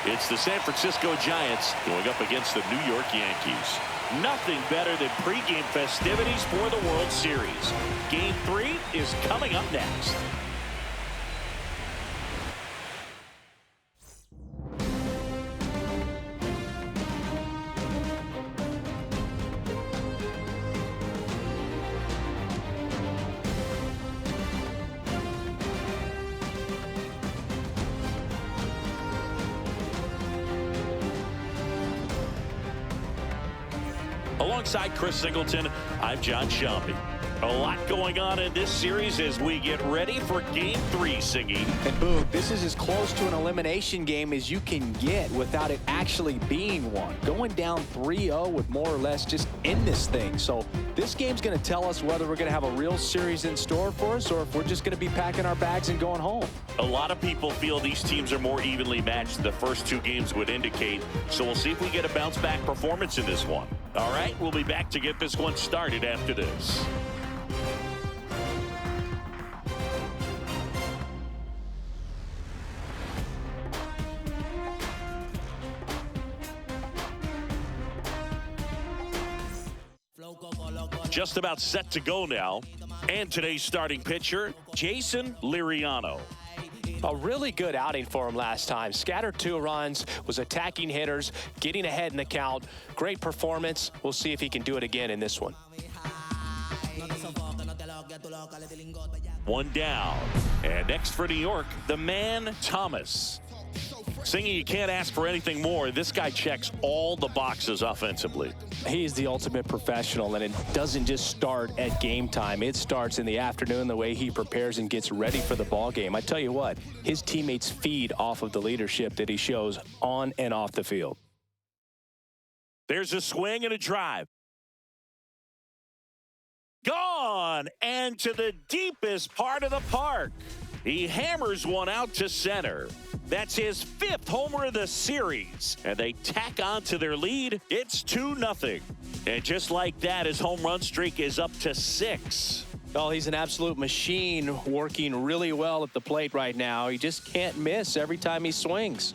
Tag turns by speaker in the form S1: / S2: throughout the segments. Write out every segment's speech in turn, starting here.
S1: It's the San Francisco Giants going up against the New York Yankees. Nothing better than pregame festivities for the World Series. Game 3 is coming up next. Alongside Chris Singleton, I'm John Shelby. A lot going on in this series as we get ready for Game 3, Singy.
S2: And Boog, this is as close to an elimination game as you can get without it actually being one. Going down 3-0 would more or less just end this thing. So this game's going to tell us whether we're going to have a real series in store for us or if we're just going to be packing our bags and going home.
S1: A lot of people feel these teams are more evenly matched than the first 2 games would indicate. So we'll see if we get a bounce-back performance in this one. All right, we'll be back to get this one started after this. Just about set to go now. And today's starting pitcher, Jason Liriano.
S2: A really good outing for him last time. Scattered 2 runs, was attacking hitters, getting ahead in the count. Great performance. We'll see if he can do it again in this one.
S1: 1 down. And next for New York, the man, Thomas. Singy, you can't ask for anything more. This guy checks all the boxes offensively.
S2: He's the ultimate professional, and it doesn't just start at game time. It starts in the afternoon, the way he prepares and gets ready for the ball game. I tell you what, his teammates feed off of the leadership that he shows on and off the field.
S1: There's a swing and a drive. Gone, and to the deepest part of the park. He hammers one out to center. That's his 5th homer of the series. And they tack on to their lead. It's 2-0. And just like that, his home run streak is up to 6.
S2: Oh, he's an absolute machine, working really well at the plate right now. He just can't miss every time he swings.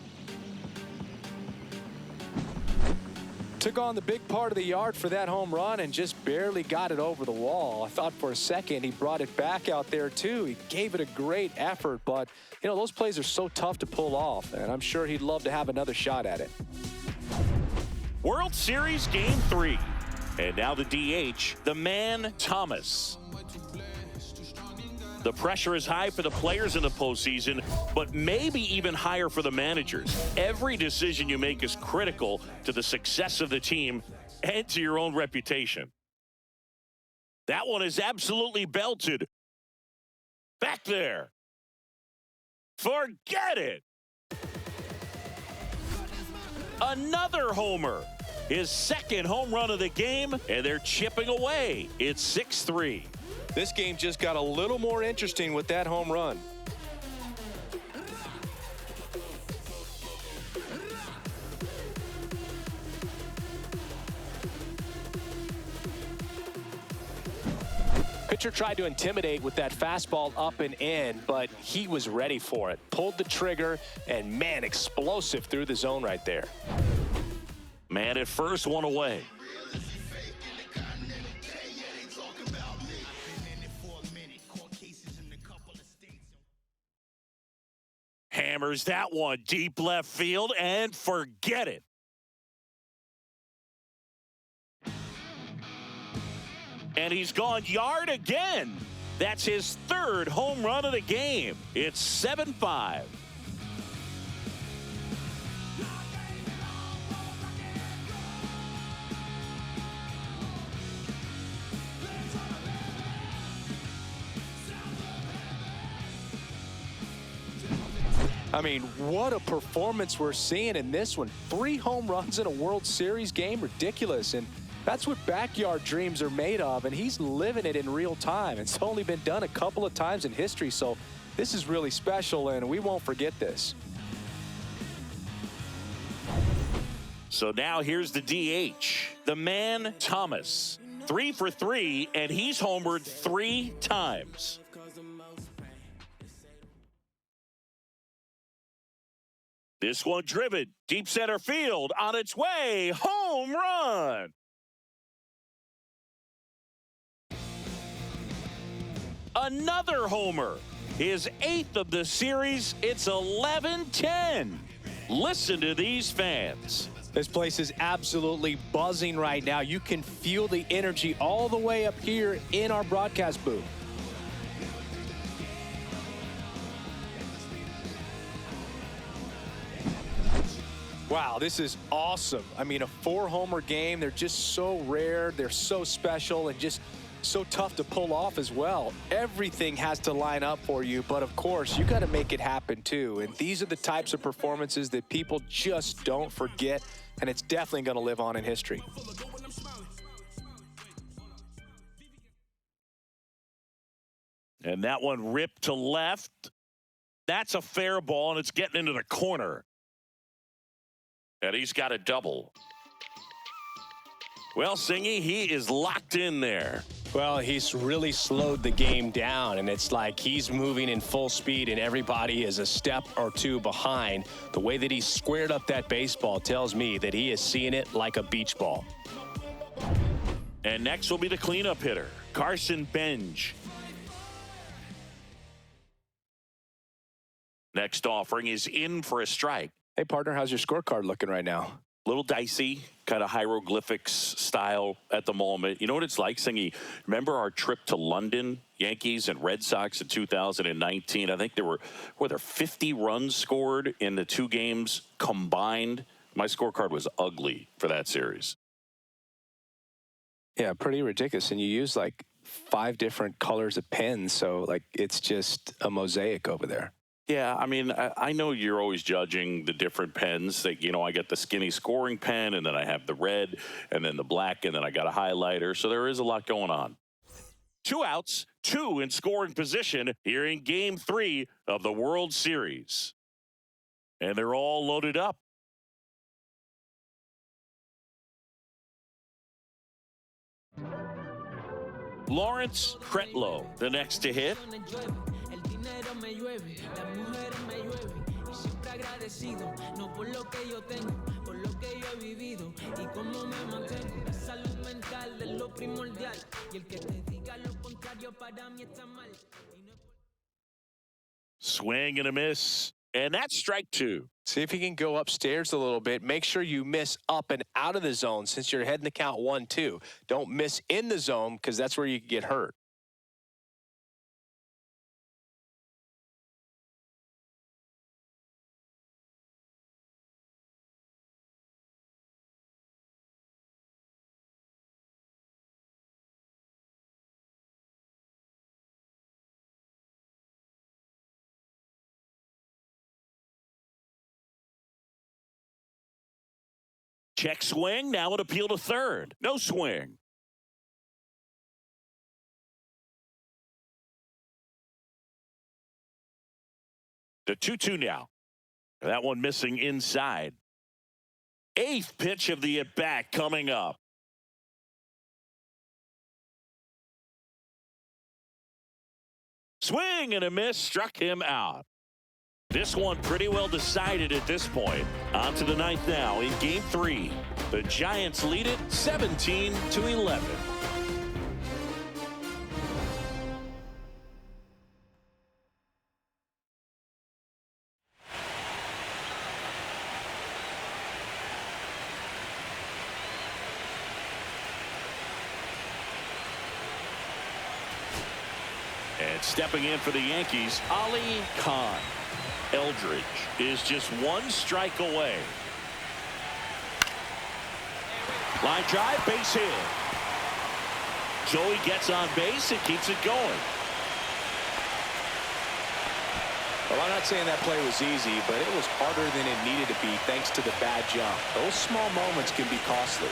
S2: Took on the big part of the yard for that home run and just barely got it over the wall. I thought for a second he brought it back out there too. He gave it a great effort, but you know, those plays are so tough to pull off, and I'm sure he'd love to have another shot at it.
S1: World Series Game 3. And now the DH, the man, Thomas. The pressure is high for the players in the postseason, but maybe even higher for the managers. Every decision you make is critical to the success of the team and to your own reputation. That one is absolutely belted. Back there. Forget it. Another homer. His 2nd home run of the game, and they're chipping away. It's 6-3.
S2: This game just got a little more interesting with that home run. Pitcher tried to intimidate with that fastball up and in, but he was ready for it. Pulled the trigger, and man, explosive through the zone right there.
S1: Man at first, 1 away. Hammers that one deep left field, and forget it. And he's gone yard again. That's his 3rd home run of the game. It's 7-5.
S2: I mean, what a performance we're seeing in this one. 3 home runs in a World Series game, ridiculous. And that's what backyard dreams are made of, and he's living it in real time. It's only been done a couple of times in history, so this is really special, and we won't forget this.
S1: So now here's the DH, the man Thomas. 3 for 3, and he's homered 3 times. This one driven, deep center field, on its way, home run. Another homer, his 8th of the series. It's 11-10. Listen to these fans.
S2: This place is absolutely buzzing right now. You can feel the energy all the way up here in our broadcast booth. Wow, this is awesome. I mean, a 4-homer game. They're just so rare. They're so special and just so tough to pull off as well. Everything has to line up for you, but of course, you got to make it happen too. And these are the types of performances that people just don't forget, and it's definitely going to live on in history.
S1: And that one ripped to left. That's a fair ball, and it's getting into the corner. And he's got a double. Well, Singy, he is locked in there.
S3: Well, he's really slowed the game down, and it's like he's moving in full speed, and everybody is a step or 2 behind. The way that he squared up that baseball tells me that he is seeing it like a beach ball.
S1: And next will be the cleanup hitter, Carson Benj. Next offering is in for a strike.
S2: Hey, partner, how's your scorecard looking right now?
S1: Little dicey, kind of hieroglyphics style at the moment. You know what it's like, Singy? Remember our trip to London, Yankees and Red Sox in 2019? I think there were 50 runs scored in the 2 games combined. My scorecard was ugly for that series.
S2: Yeah, pretty ridiculous. And you use like 5 different colors of pens, so like it's just a mosaic over there.
S1: Yeah, I mean, I know you're always judging the different pens. That, you know, I get the skinny scoring pen, and then I have the red, and then the black, and then I got a highlighter. So there is a lot going on. 2 outs, 2 in scoring position here in Game 3 of the World Series. And they're all loaded up. Lawrence Kretlow, the next to hit.
S4: Me llueve, las mujeres me llueven y siempre agradecido, no por lo que yo tengo, por lo que yo he vivido y cómo me mantengo. La salud mental es lo primordial y el que te diga lo contrario para mí está mal.
S1: Swing and a miss, and that's strike 2.
S2: See if you can go upstairs a little bit. Make sure you miss up and out of the zone since you're heading the count 1-2. Don't miss in the zone because that's where you can get hurt.
S1: Check swing, now an appeal to third. No swing. The 2-2 now. That one missing inside. 8th pitch of the at-bat coming up. Swing and a miss, struck him out. This one pretty well decided at this point. On to the 9th now in Game 3. The Giants lead it 17-11. And stepping in for the Yankees, Ali Khan. Eldridge is just 1 strike away. Line drive, base hit. Joey gets on base and keeps it going.
S3: Well, I'm not saying that play was easy, but it was harder than it needed to be thanks to the bad jump. Those small moments can be costly.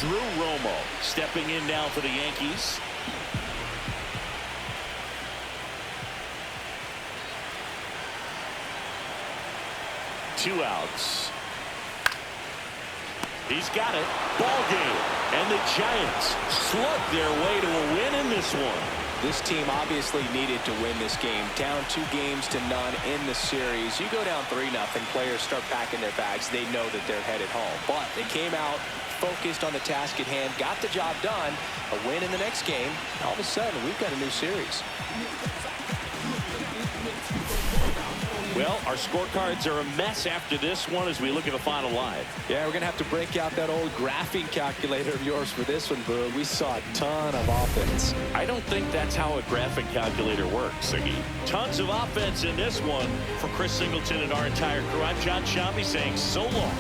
S1: Drew Romo stepping in now for the Yankees. Two outs. He's got it. Ball game. And the Giants slug their way to a win in this one.
S2: This team obviously needed to win this game. Down 2-0 in the series. You go down 3-0, players start packing their bags. They know that they're headed home. But they came out focused on the task at hand, got the job done. A win in the next game. All of a sudden, we've got a new series.
S1: Well, our scorecards are a mess after this one as we look at the final line.
S2: Yeah, we're going to have to break out that old graphing calculator of yours for this one, Boog. We saw a ton of offense.
S1: I don't think that's how a graphic calculator works, Siggy. Tons of offense in this one. For Chris Singleton and our entire crew, I'm John Shambi saying so long.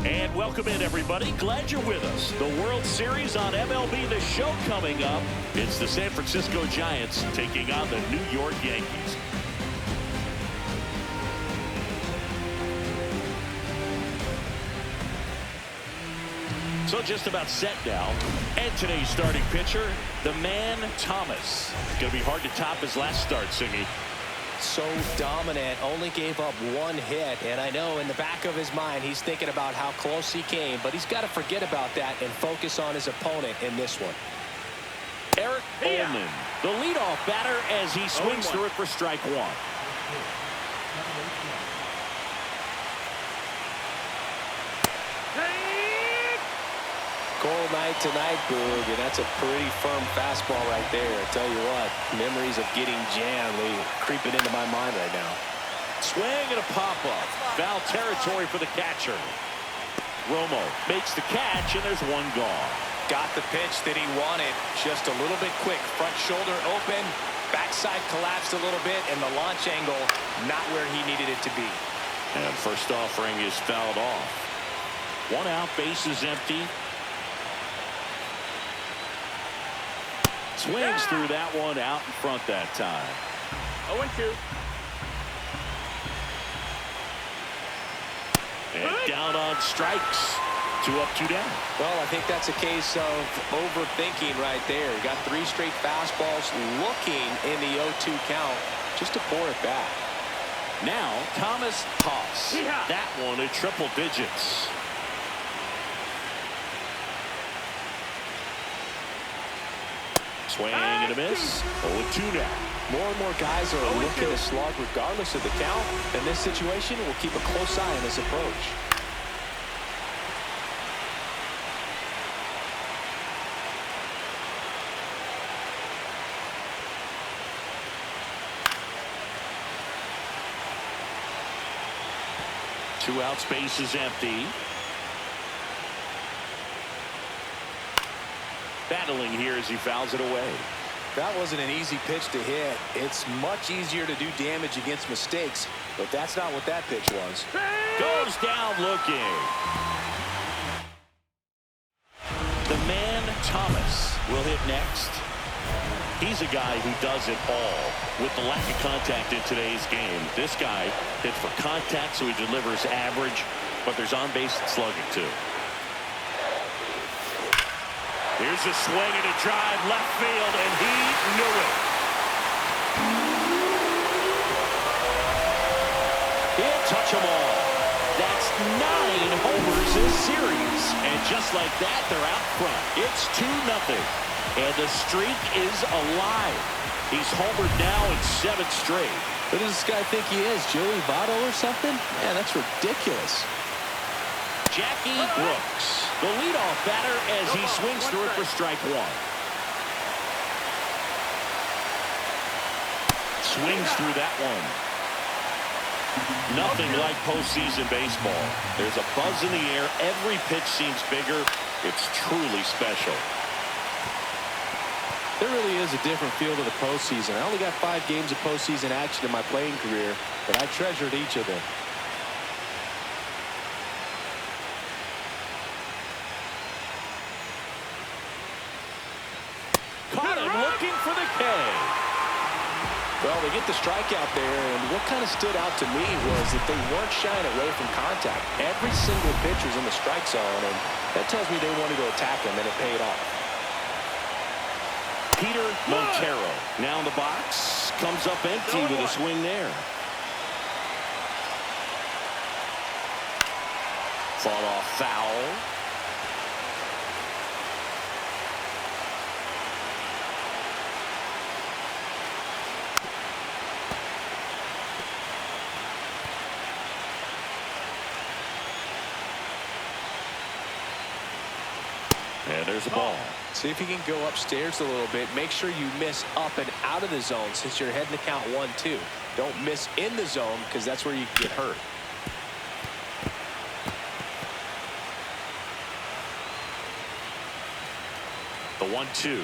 S1: And welcome in, everybody. Glad you're with us. The World Series on MLB The Show coming up. It's the San Francisco Giants taking on the New York Yankees. So just about set now. And today's starting pitcher, the man Thomas. Going to be hard to top his last start, Siggy.
S3: So dominant, only gave up one hit, and I know in the back of his mind he's thinking about how close he came, but he's got to forget about that and focus on his opponent in this one.
S1: Eric Ullman, the leadoff batter as he swings through it for strike one.
S3: Cold night tonight, Boog, and that's a pretty firm fastball right there. I tell you what, memories of getting jammed, they creeping into my mind right now.
S1: Swing and a pop-up. Foul territory for the catcher. Romo makes the catch, and there's one gone.
S3: Got the pitch that he wanted, just a little bit quick. Front shoulder open, backside collapsed a little bit, and the launch angle not where he needed it to be.
S1: And first offering is fouled off. One out, bases empty. Swings through that one, out in front that time. 0-2. And down on strikes. 2 up, 2 down.
S3: Well, I think that's a case of overthinking right there. Got 3 straight fastballs looking in the 0-2 count just to pour it back.
S1: Now, Thomas toss. That one at triple digits. Swing and a miss. 0-2 now.
S2: More and more guys are looking to slug regardless of the count. In this situation, we'll keep a close eye on this approach.
S1: Two outs, base is empty. Battling here as he fouls it away.
S2: That wasn't an easy pitch to hit. It's much easier to do damage against mistakes, but that's not what that pitch was.
S1: Goes down looking. The man, Thomas, will hit next. He's a guy who does it all with the lack of contact in today's game. This guy hits for contact, so he delivers average, but there's on-base slugging too. Here's a swing and a drive left field, and he knew it. He'll touch them all. That's 9 homers this series. And just like that, they're out front. It's 2-0. And the streak is alive. He's homered now in 7 straight.
S2: Who does this guy think he is, Joey Votto or something? Man, that's ridiculous.
S1: Jackie Brooks, the leadoff batter, as he swings through it for strike 1. Swings through that one. Nothing like postseason baseball. There's a buzz in the air. Every pitch seems bigger. It's truly special.
S2: There really is a different feel to the postseason. I only got 5 games of postseason action in my playing career, but I treasured each of them.
S1: Caught him looking for the K.
S2: Well, they get the strikeout there, and what kind of stood out to me was that they weren't shying away from contact. Every single pitch was in the strike zone, and that tells me they wanted to attack him, and it paid off.
S1: Peter Montero now in the box, comes up empty with a swing there. Fought off foul. And there's a ball.
S2: See if you can go upstairs a little bit. Make sure you miss up and out of the zone since you're heading to count 1-2. Don't miss in the zone because that's where you can get hurt.
S1: The 1-2.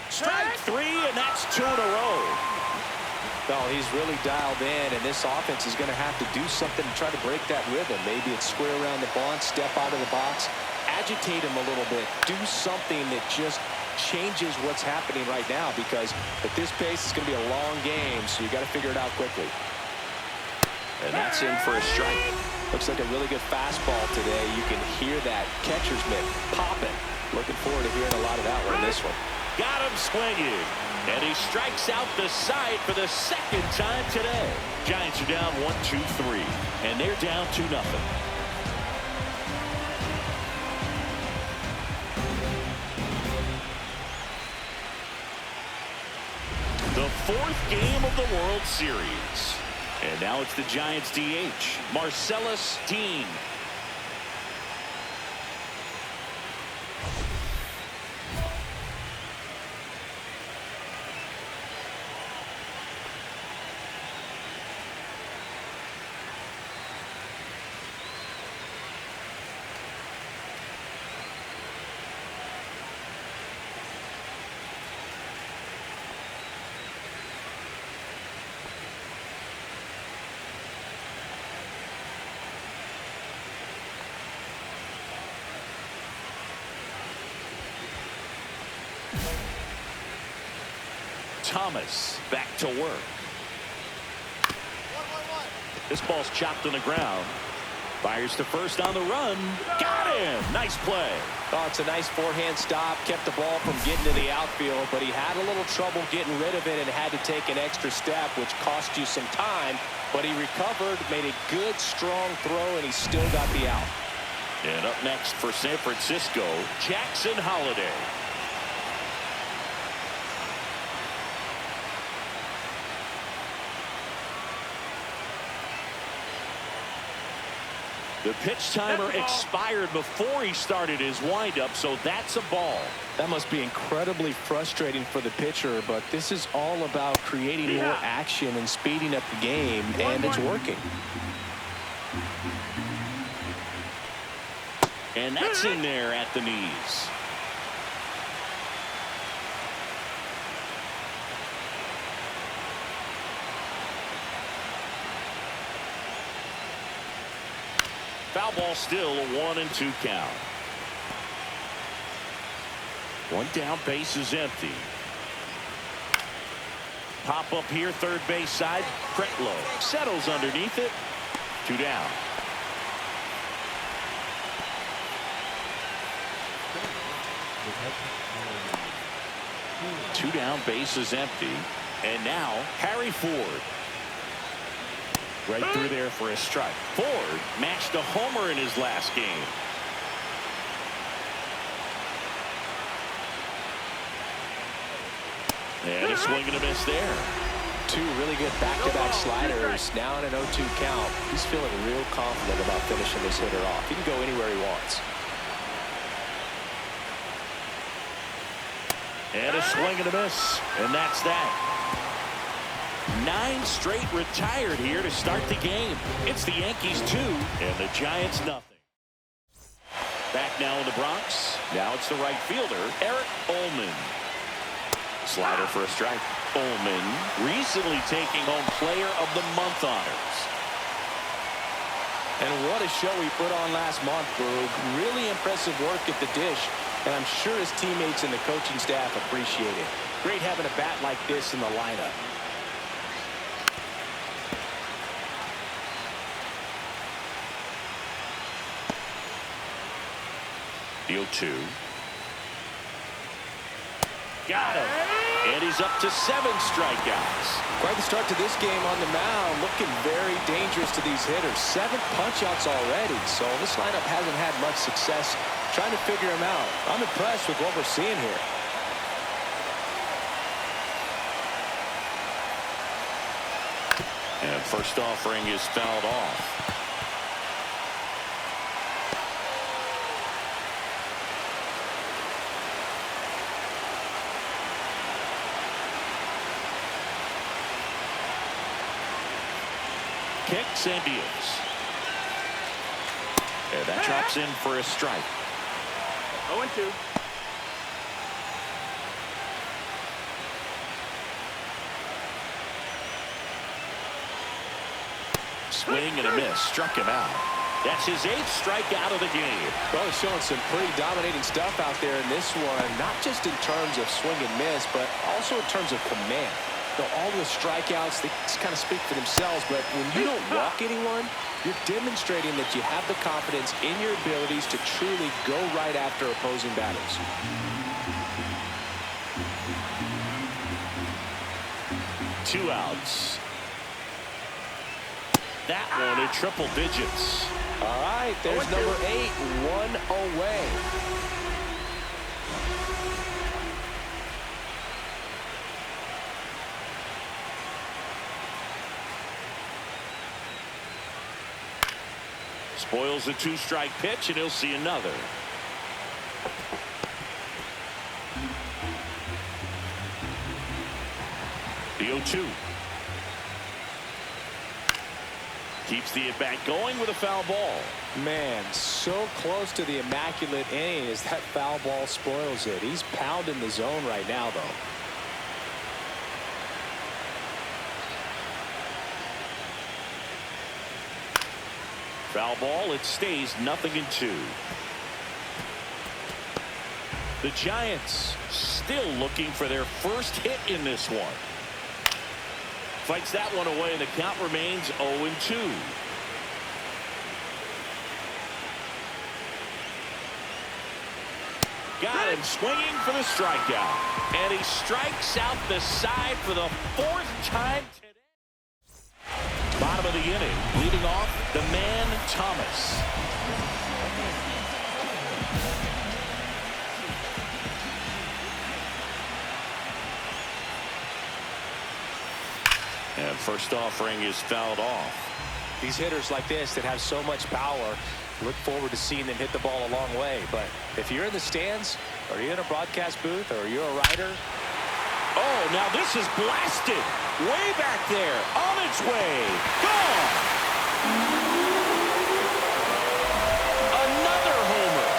S1: Strike 3, and that's 2 in a row.
S2: Well, he's really dialed in, and this offense is going to have to do something to try to break that rhythm. Maybe it's square around the bunt, step out of the box, agitate him a little bit, do something that just changes what's happening right now, because at this pace, it's going to be a long game, so you got to figure it out quickly.
S1: And that's in for a strike.
S2: Looks like a really good fastball today. You can hear that catcher's mitt popping. Looking forward to hearing a lot of that one in this one.
S1: Got him swinging. And he strikes out the side for the 2nd time today. Giants are down 1-2-3. And they're down 2-0. The 4th game of the World Series. And now it's the Giants DH, Marcellus Dean. Thomas back to work. This ball's chopped on the ground. Fires to first on the run. Got him. Nice play.
S2: Oh, it's a nice forehand stop. Kept the ball from getting to the outfield, but he had a little trouble getting rid of it and had to take an extra step, which cost you some time. But he recovered, made a good, strong throw, and he still got the out.
S1: And up next for San Francisco, Jackson Holliday. The pitch timer expired before he started his windup, so that's a ball.
S3: That must be incredibly frustrating for the pitcher, but this is all about creating more action and speeding up the game, and it's working.
S1: And that's in there at the knees. Foul ball, still a 1-2 count. One down, base is empty. Pop up here, third base side. Pretlow settles underneath it. 2 down. Two down, base is empty. And now Harry Ford. Right through there for a strike. Ford matched a homer in his last game. And a swing and a miss there.
S3: Two really good back-to-back sliders. Now in an 0-2 count. He's feeling real confident about finishing this hitter off. He can go anywhere he wants.
S1: And a swing and a miss. And that's that. 9 straight retired here to start the game. It's the Yankees 2 and the Giants nothing. Back now in the Bronx. Now it's the right fielder, Eric Ullman. Slider for a strike. Ullman recently taking home Player of the Month honors.
S3: And what a show he put on last month, Boog. Really impressive work at the dish. And I'm sure his teammates and the coaching staff appreciate it. Great having a bat like this in the lineup.
S1: The 0-2. Got him. And he's up to 7 strikeouts.
S3: Quite the start to this game on the mound. Looking very dangerous to these hitters. 7 punch-outs already. So this lineup hasn't had much success trying to figure him out. I'm impressed with what we're seeing here.
S1: And first offering is fouled off. Kicks and deals. And that drops in for a strike.
S5: 0-2.
S1: Swing and a miss. Struck him out. That's his 8th strikeout of the game.
S3: Well, he's showing some pretty dominating stuff out there in this one. Not just in terms of swing and miss, but also in terms of command. All the strikeouts, they just kind of speak for themselves, but when you don't walk anyone, you're demonstrating that you have the confidence in your abilities to truly go right after opposing batters.
S1: Two outs. That one in triple digits.
S3: All right, there's number 8, 1 away.
S1: Spoils the 2-strike pitch, and he'll see another. The 0-2. Keeps the at-bat going with a foul ball.
S3: Man, so close to the immaculate inning as that foul ball spoils it. He's pounding the zone right now, though.
S1: Foul ball, it stays 0-2. The Giants still looking for their first hit in this one. Fights that one away, and the count remains 0-2. Got him swinging for the strikeout. And he strikes out the side for the 4th time today. Bottom of the inning, leading off the man Thomas. And first offering is fouled off.
S3: These hitters like this that have so much power, look forward to seeing them hit the ball a long way. But if you're in the stands, or you're in a broadcast booth, or you're a writer.
S1: Oh, now this is blasted. Way back there. On its way. Gone. Another homer.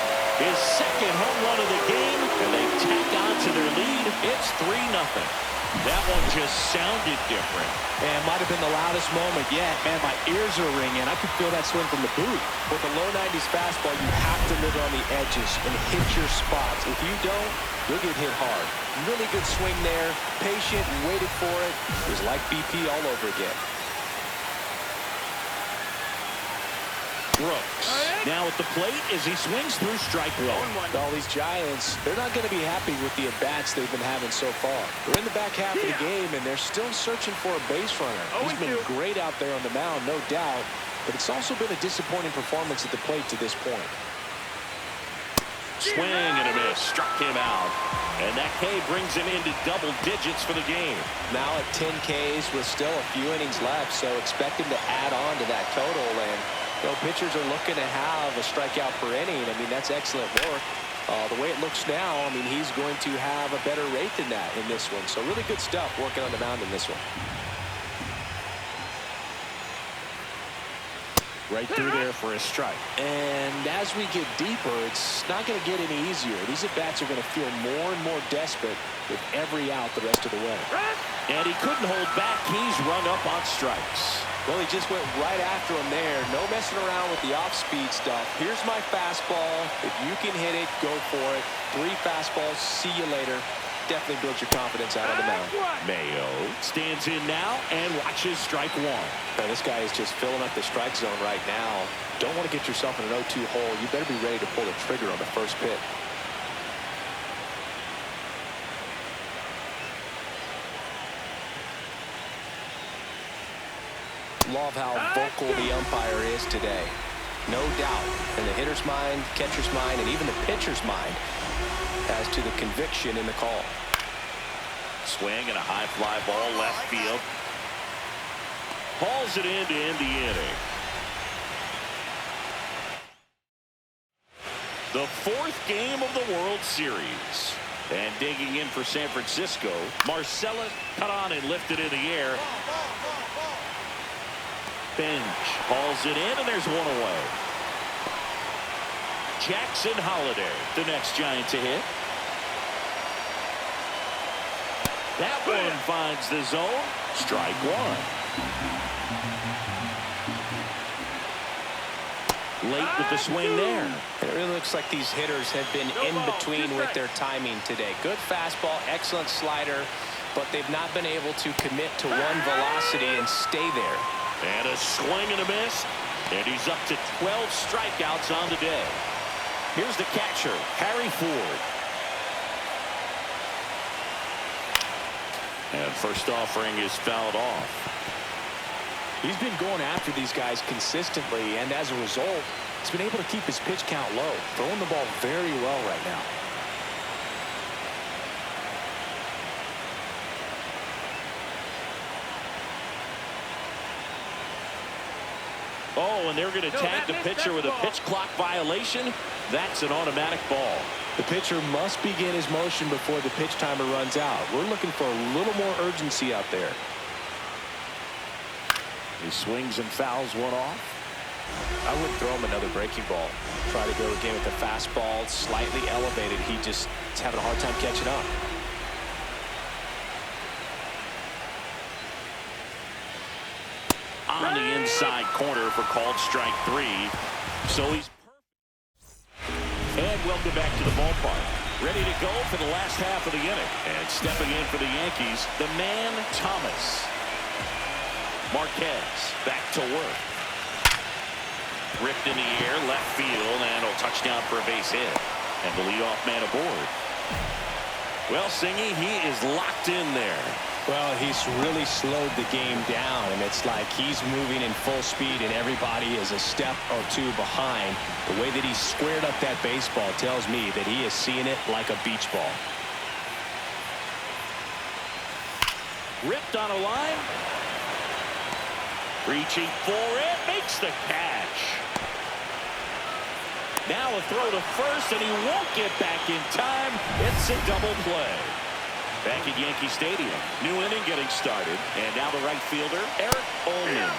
S1: His second home run of the game, and they tack on to their lead. It's 3-0. That one just sounded different.
S2: And might have been the loudest moment yet. Man, my ears are ringing. I could feel that swing from the booth.
S3: With the low 90s fastball, you have to live on the edges and hit your spots. If you don't, you'll get hit hard. Really good swing there. Patient, waited for it. It was like BP all over again.
S1: Brooks now at the plate as he swings through strike one.
S3: All these Giants, they're not going to be happy with the at-bats they've been having so far. They're in the back half of the game, and they're still searching for a base runner. He's been great out there on the mound, no doubt, but it's also been a disappointing performance at the plate to this point.
S1: Swing and a miss. Struck him out. And that K brings him into double digits for the game.
S3: Now at 10 Ks with still a few innings left, so expect him to add on to that total. And pitchers are looking to have a strikeout per inning. I mean, that's excellent work. The way it looks now, I mean, he's going to have a better rate than that in this one. So really good stuff working on the mound in this one.
S1: Right through there for a strike.
S3: And as we get deeper, it's not going to get any easier. These at-bats are going to feel more and more desperate with every out the rest of the way.
S1: And he couldn't hold back. He's run up on strikes.
S3: Well, he just went right after him there. No messing around with the off-speed stuff. Here's my fastball. If you can hit it, go for it. 3 fastballs. See you later. Definitely builds your confidence out on the mound.
S1: Mayo stands in now and watches strike one.
S3: Man, this guy is just filling up the strike zone right now. Don't want to get yourself in an 0-2 hole. You better be ready to pull the trigger on the first pitch. Love how vocal the umpire is today. No doubt in the hitter's mind, catcher's mind, and even the pitcher's mind as to the conviction in the call.
S1: Swing and a high fly ball left field. Hauls it in to end the inning. The 4th game of the World Series. And digging in for San Francisco, Marcellus cut on and lifted in the air. Bench hauls it in, and there's one away. Jackson Holiday, the next Giant to hit. That one finds the zone. Strike one. Late with the swing there.
S3: It really looks like these hitters have been in between with their timing today. Good fastball, excellent slider, but they've not been able to commit to one velocity and stay there.
S1: And a swing and a miss. And he's up to 12 strikeouts on the day. Here's the catcher, Harry Ford. And first offering is fouled off.
S2: He's been going after these guys consistently, and as a result, he's been able to keep his pitch count low, throwing the ball very well right now.
S1: Oh, and they're going to tag the pitcher with a pitch clock violation. That's an automatic ball.
S2: The pitcher must begin his motion before the pitch timer runs out. We're looking for a little more urgency out there.
S1: He swings and fouls one off.
S3: I wouldn't throw him another breaking ball. Try to go again with the fastball slightly elevated. He just is having a hard time catching up.
S1: On the inside corner for called strike 3. So he's perfect. And welcome back to the ballpark. Ready to go for the last half of the inning. And stepping in for the Yankees, the man Thomas. Marquez back to work. Ripped in the air, left field, and a touchdown for a base hit. And the leadoff man aboard. Well, Singy, he is locked in there.
S3: Well, he's really slowed the game down, and it's like he's moving in full speed, and everybody is a step or two behind. The way that he squared up that baseball tells me that he is seeing it like a beach ball.
S1: Ripped on a line. Reaching for it, makes the catch. Now a throw to first, and he won't get back in time. It's a double play. Back at Yankee Stadium, new inning getting started, and now the right fielder, Eric Ullman,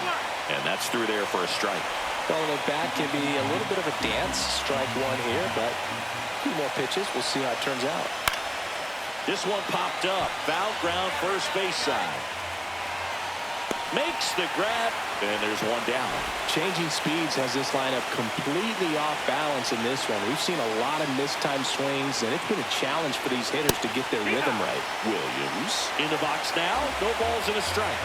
S1: and that's through there for a strike.
S2: Throwing it back can be a little bit of a dance. Strike one here, but a few more pitches. We'll see how it turns out.
S1: This one popped up, foul ground, first base side. Makes the grab, and there's one down.
S2: Changing speeds has this lineup completely off balance in this one. We've seen a lot of mistimed swings, and it's been a challenge for these hitters to get their rhythm right.
S1: Williams in the box now. No balls and a strike.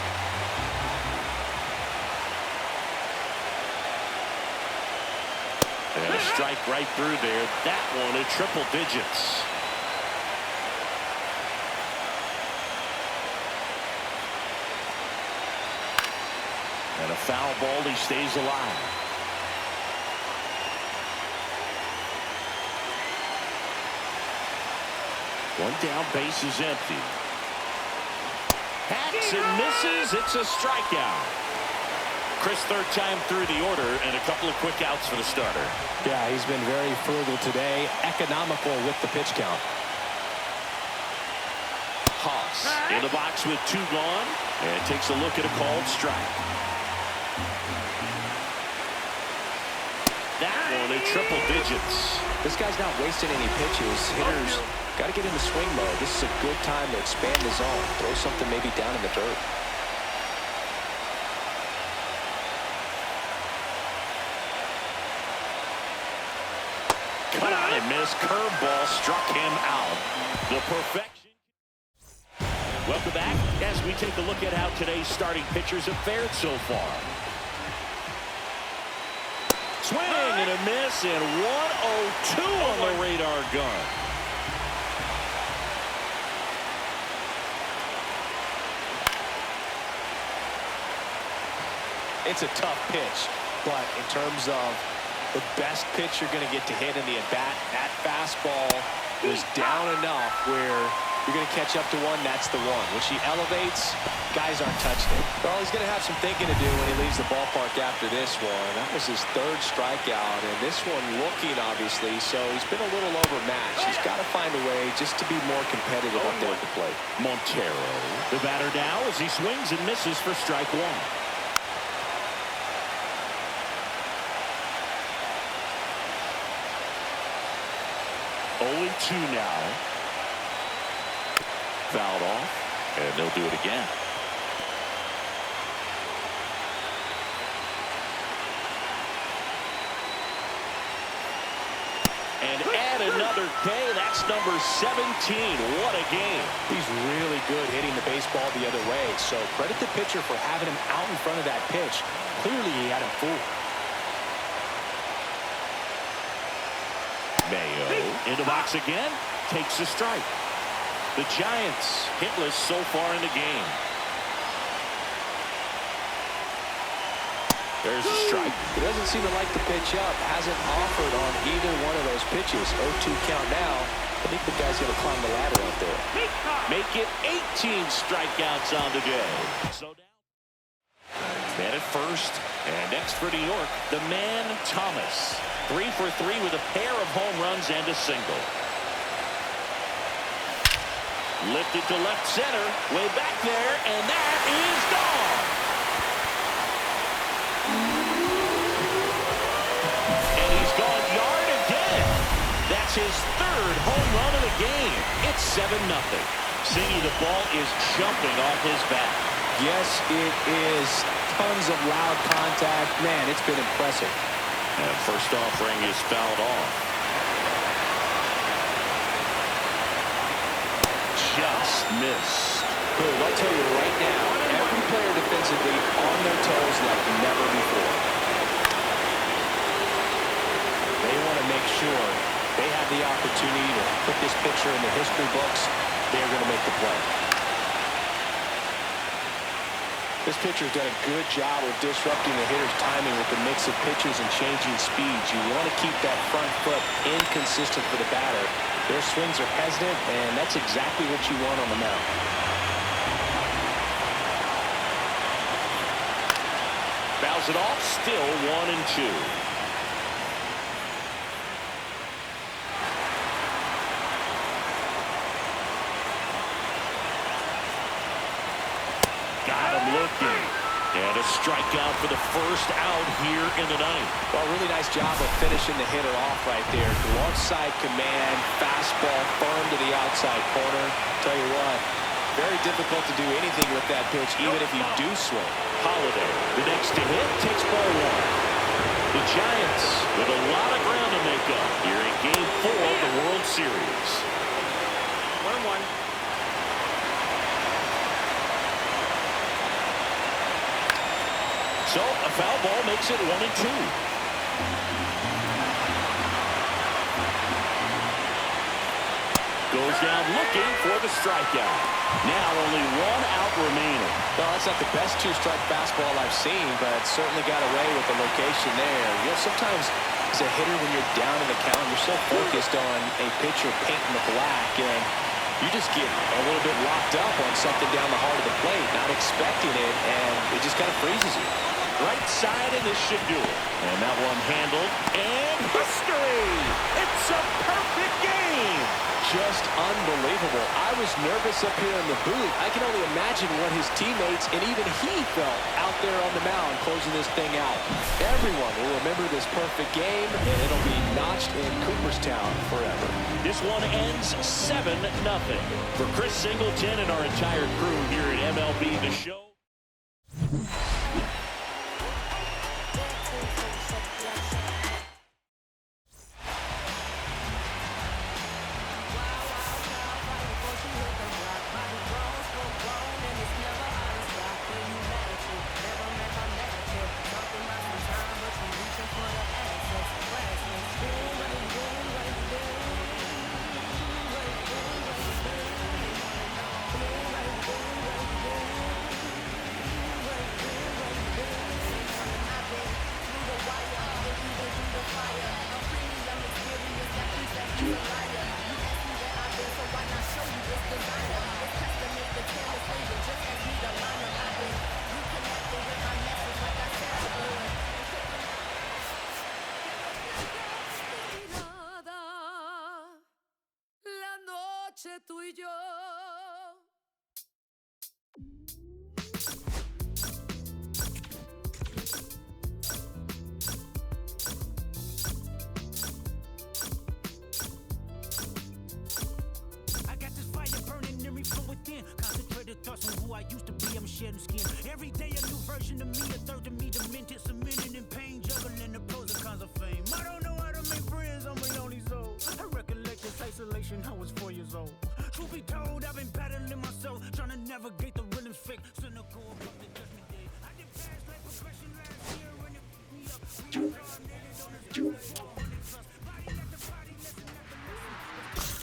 S1: And a strike right through there. That one at triple digits. And a foul ball, he stays alive. One down, base is empty. Hacks and misses. It's a strikeout. Chris, third time through the order, and a couple of quick outs for the starter.
S2: Yeah, he's been very frugal today, economical with the pitch count.
S1: Haas in the box with two gone, and takes a look at a called strike. That one at triple digits.
S2: This guy's not wasting any pitches. Hitters got to get into swing mode. This is a good time to expand the zone. Throw something maybe down in the dirt.
S1: Cut on and miss. Curveball struck him out. The perfection. Welcome back as we take a look at how today's starting pitchers have fared so far. Swing and a miss, and 102 on the radar gun.
S2: It's a tough pitch, but in terms of the best pitch you're going to get to hit in the at-bat, that fastball was down enough where you're going to catch up to one. That's the one. When she elevates, guys aren't touching it. Well, he's going to have some thinking to do when he leaves the ballpark after this one. That was his third strikeout, and this one looking, obviously, so he's been a little overmatched. He's got to find a way just to be more competitive up there at the plate.
S1: Montero, the batter now as he swings and misses for strike one. Only 2 now. Fouled off, and they'll do it again. And add another K. That's number 17. What a game.
S2: He's really good hitting the baseball the other way, so credit the pitcher for having him out in front of that pitch. Clearly, he had him fooled.
S1: Mayo in the box again, takes a strike. The Giants hitless so far in the game. There's a strike.
S2: He doesn't seem to like the pitch up. Hasn't offered on either one of those pitches. 0-2 count now. I think the guy's going to climb the ladder out there.
S1: Make it 18 strikeouts on the day. So down. Man at first, and next for New York, the man Thomas. 3 for 3 with a pair of home runs and a single. Lifted to left center, way back there, and that is gone. And he's gone yard again. That's his third home run of the game. It's 7-0. Singy, the ball is jumping off his bat.
S2: Yes, it is. Tons of loud contact. Man, it's been impressive.
S1: And first offering is fouled off. Just missed.
S2: Boom, I'll tell you right now, every player defensively on their toes like never before. They want to make sure they have the opportunity to put this pitcher in the history books. They're going to make the play. This pitcher's done a good job of disrupting the hitter's timing with the mix of pitches and changing speeds. You want to keep that front foot inconsistent for the batter. Their swings are hesitant, and that's exactly what you want on the mound.
S1: fouls it off. Still 1-2. Got him looking. And a strikeout for the first out here in the ninth.
S2: Well, really nice job of finishing the hitter off right there. Glove side command, fastball firm to the outside corner. Tell you what, very difficult to do anything with that pitch, even if you do swing.
S1: Holiday, the next to hit, takes ball one. The Giants with a lot of ground to make up here in Game 4 of the World Series.
S5: 1-1.
S1: So a foul ball makes it 1-2. Goes down looking for the strikeout. Now only one out remaining.
S2: Well, that's not the best two-strike fastball I've seen, but certainly got away with the location there. You know, sometimes as a hitter, when you're down in the count, you're so focused on a pitcher painting the black, and you just get a little bit locked up on something down the heart of the plate, not expecting it, and it just kind of freezes you.
S1: Right side, and this should do it. And that one handled, and history! It's a perfect game!
S2: Just unbelievable. I was nervous up here in the booth. I can only imagine what his teammates and even he felt out there on the mound closing this thing out. Everyone will remember this perfect game, and it'll be notched in Cooperstown forever.
S1: This one ends 7-0. For Chris Singleton and our entire crew here at MLB The Show.
S4: Tú y yo. I got this fire burning in me from within. Concentrated thoughts on who I used to be. I'm shedding skin. Every day a new version of me, a third of me demented, cemented in pain, juggling the pros and cons of fame. I don't know how to make friends, I'm a lonely soul. I recollect this isolation, I was 4 years old. Truth be told, I've been battling myself, trying to navigate the rhythms fake, cynical about the judgment day. I did past life progression last year when it me up. Reincarnated on this new life, more than trust. Body at the body, listen at the lesson.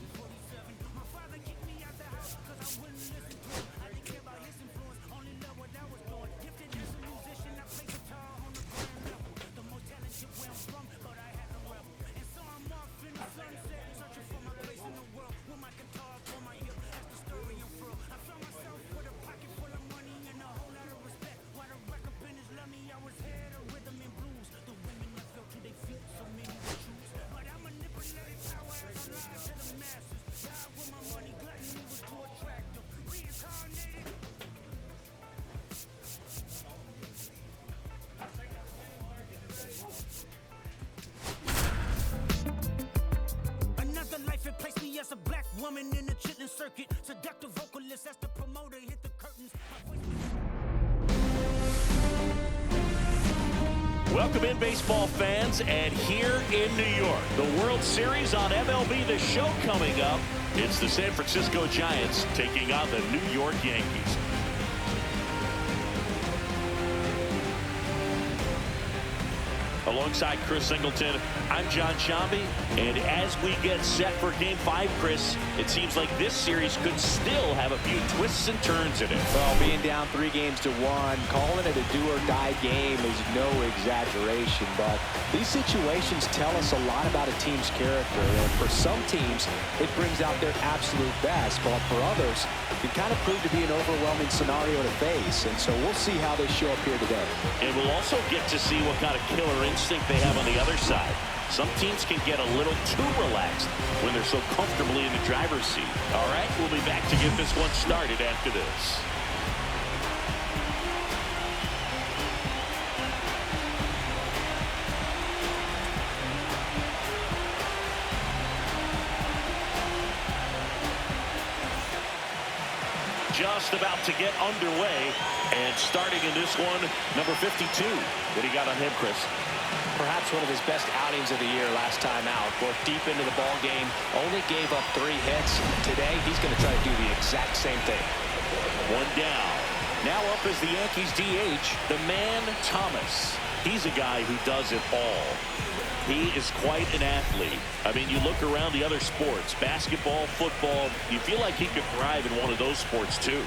S4: 1947, my father kicked me out the house because I wouldn't listen to him. I didn't care about his influence, only love what I was doing. Gifted as a musician, I play guitar on the grand level. The most talented where I'm from, but I had to rebel. And so I'm off in the sunset, searching for my place in the world. With my guitar on my hip, that's the story I'm from. I found myself with a pocket full of money and a whole lot of respect. While the record business loved me, I was head of rhythm and blues. The women that fell to their feet, so many would choose. But I manipulated power as I lied to the masses. Died with my money, gluttony was too attractive. Reincarnated. Another life, it placed me as a black woman in the chitlin circuit. Seductive vocalist, as the promoter hit the curtains.
S1: Welcome in, baseball fans, and here in New York, the World Series on MLB The Show coming up. It's the San Francisco Giants taking on the New York Yankees. Alongside Chris Singleton, I'm John Shambi. And as we get set for Game 5, Chris, it seems like this series could still have a few twists and turns in it.
S2: Well, being down 3-1, calling it a do-or-die game is no exaggeration. But these situations tell us a lot about a team's character. And for some teams, it brings out their absolute best. But for others, it kind of proved to be an overwhelming scenario to face. And so we'll see how they show up here today.
S1: And we'll also get to see what kind of killer instinct they have on the other side. Some teams can get a little too relaxed when they're so comfortably in the driver's seat. All right, we'll be back to get this one started after this. Just about to get underway, and starting in this one, number 52. What do you got on him, Chris?
S3: Perhaps one of his best outings of the year last time out. Worked deep into the ball game, only gave up 3 hits. Today, he's going to try to do the exact same thing.
S1: One down. Now up is the Yankees DH, the man Thomas. He's a guy who does it all. He is quite an athlete. I mean, you look around the other sports, basketball, football, you feel like he could thrive in one of those sports too.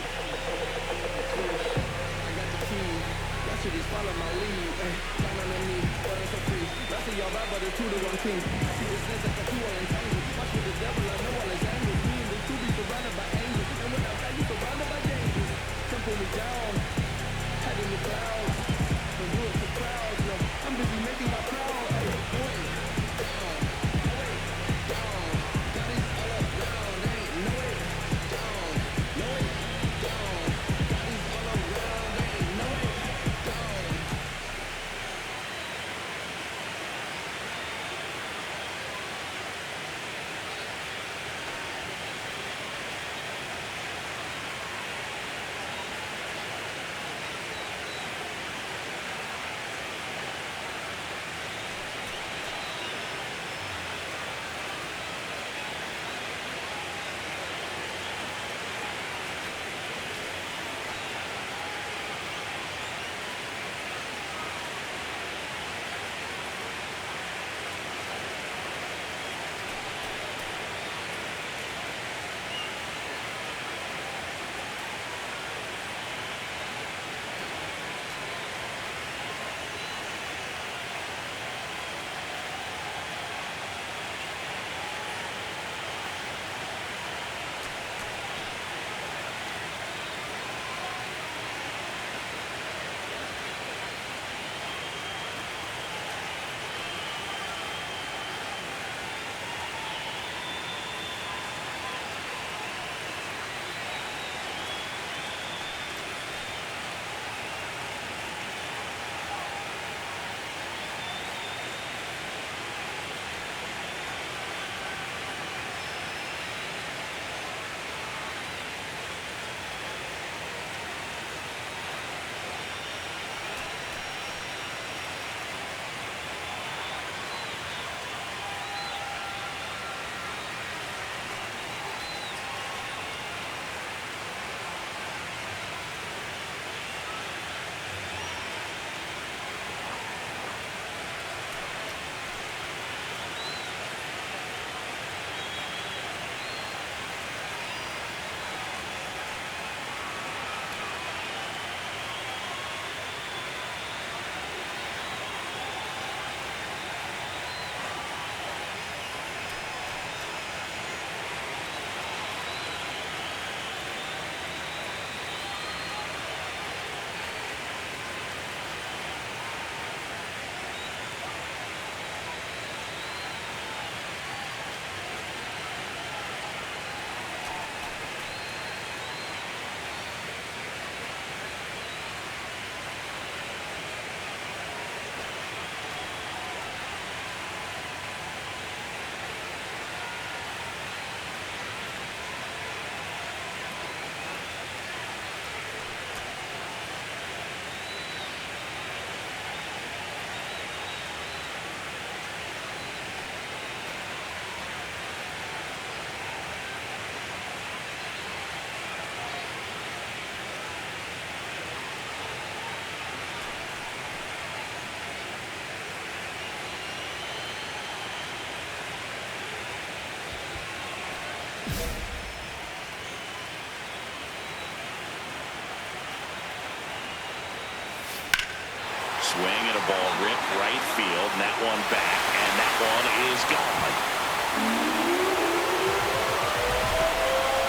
S1: swing and a ball ripped right field, and that one back, and that one is gone.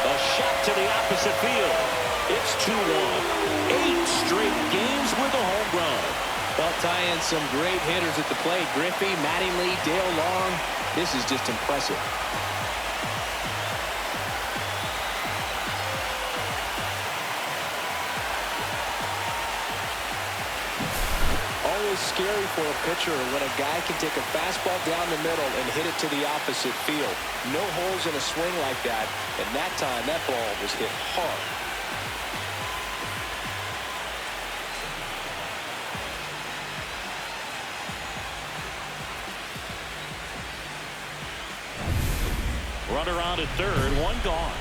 S1: A shot to the opposite field. It's 2-1. 8 straight games with a home run.
S2: Well, tying some great hitters at the plate. Griffey, Mattingly, Dale Long. This is just impressive. Always scary for a pitcher when a guy can take a fastball down the middle and hit it to the opposite field. No holes in a swing like that, and that time that ball was hit hard.
S1: Runner on at third, one gone.